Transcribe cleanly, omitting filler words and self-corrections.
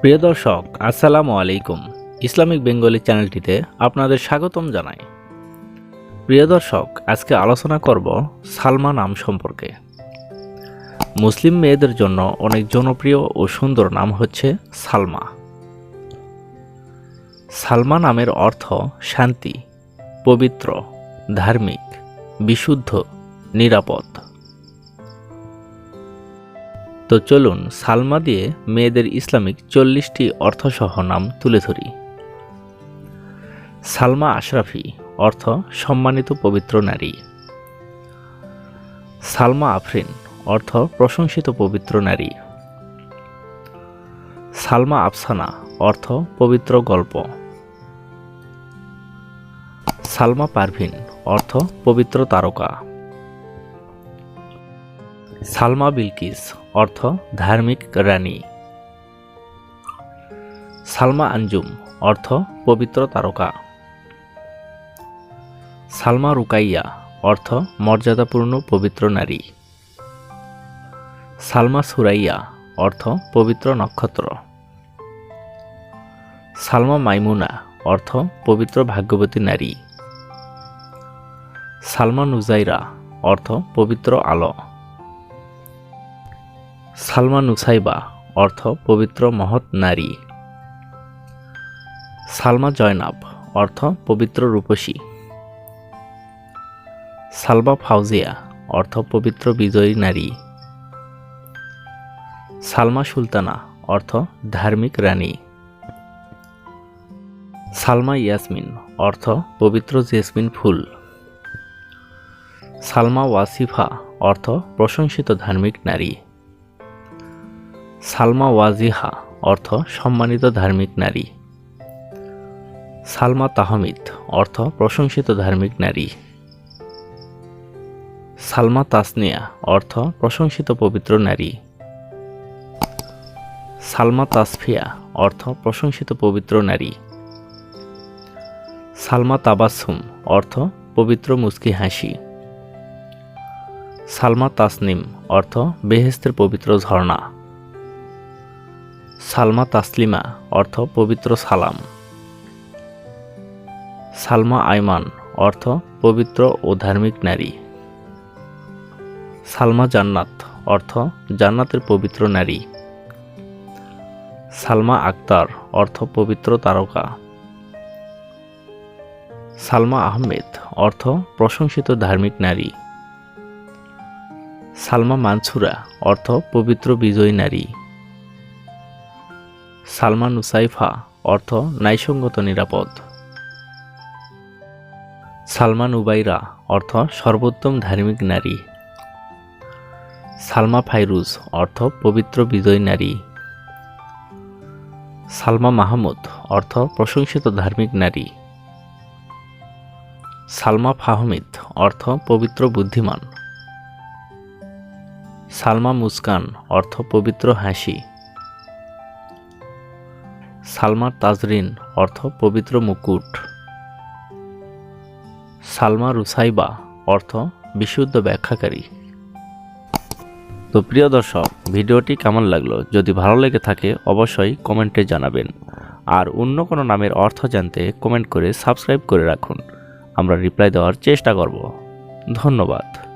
প্রিয় দর্শক, আসসালামু আলাইকুম। ইসলামিক বেঙ্গলি চ্যানেলটিতে আপনাদের স্বাগতম জানাই। প্রিয় দর্শক, আজকে আলোচনা করব সালমা নাম সম্পর্কে। মুসলিম মেয়েদের জন্য অনেক জনপ্রিয় ও সুন্দর নাম হচ্ছে সালমা। সালমা নামের অর্থ শান্তি, পবিত্র, ধার্মিক, বিশুদ্ধ, নিরাপদ। তো চলুন সালমা দিয়ে মেয়েদের ইসলামিক 40টি অর্থসহ নাম তুলে ধরি। সালমা আশরাফি অর্থ সম্মানিত পবিত্র নারী। সালমা আফরিন অর্থ প্রশংসিত পবিত্র নারী। সালমা আফসানা অর্থ পবিত্র গল্প। সালমা পারভিন অর্থ পবিত্র তারকা। সালমা বিলকিস অর্থ ধার্মিক রানী। সালমা আঞ্জুম অর্থ পবিত্র তারকা। সালমা রুকাইয়া অর্থ মর্যাদাপূর্ণ পবিত্র নারী। সালমা সুরাইয়া অর্থ পবিত্র নক্ষত্র। সালমা মাইমুনা অর্থ পবিত্র ভাগ্যবতী নারী। সালমা নুজাইরা অর্থ পবিত্র আলো। সালমা নুসাইবা অর্থ পবিত্র মহৎ নারী। সালমা জয়নাব অর্থ পবিত্র রূপসী। সালমা ফাউজিয়া অর্থ পবিত্র বিজয়ী নারী। সালমা সুলতানা অর্থ ধার্মিক রানী। সালমা ইয়াসমিন অর্থ পবিত্র জেসমিন ফুল। সালমা ওয়াসিফা অর্থ প্রশংসিত ধার্মিক নারী। সালমা ওয়াজিহা অর্থ সম্মানিত ধার্মিক নারী। সালমা তাহমিদ অর্থ প্রশংসিত ধার্মিক নারী। সালমা তাসনিয়া অর্থ প্রশংসিত পবিত্র নারী। সালমা তাসফিয়া অর্থ প্রশংসিত পবিত্র নারী। সালমা তাবাসসুম অর্থ পবিত্র মুস্কি হাসি। সালমা তাসনিম অর্থ বেহেশতের পবিত্র ঝর্ণা। সালমা তাসলিমা অর্থ পবিত্র সালাম। সালমা আইমান অর্থ পবিত্র ও ধার্মিক নারী। সালমা জান্নাত অর্থ জান্নাতের পবিত্র নারী। সালমা আক্তার অর্থ পবিত্র তারকা। সালমা আহমেদ অর্থ প্রশংসিত ধার্মিক নারী। সালমা মানসুরা অর্থ পবিত্র বিজয়ী নারী। সালমা নুসাইফা অর্থ ন্যায়সঙ্গত নিরাপদ। সালমা নুবাইরা অর্থ সর্বোত্তম ধার্মিক নারী। সালমা ফাইরুজ অর্থ পবিত্র বিজয়ী নারী। সালমা মাহমুদ অর্থ প্রশংসিত ধার্মিক নারী। সালমা ফাহমিদ অর্থ পবিত্র বুদ্ধিমান। সালমা মুস্কান অর্থ পবিত্র হাসি। সালমা তাজরিন অর্থ পবিত্র মুকুট। সালমা রুসাইবা অর্থ বিশুদ্ধ ব্যাখ্যাকারী। তো প্রিয় দর্শক, ভিডিওটি কেমন লাগলো? যদি ভালো লেগে থাকে অবশ্যই কমেন্টে জানাবেন। আর অন্য কোনো নামের অর্থ জানতে কমেন্ট করে সাবস্ক্রাইব করে রাখুন। আমরা রিপ্লাই দেওয়ার চেষ্টা করব। ধন্যবাদ।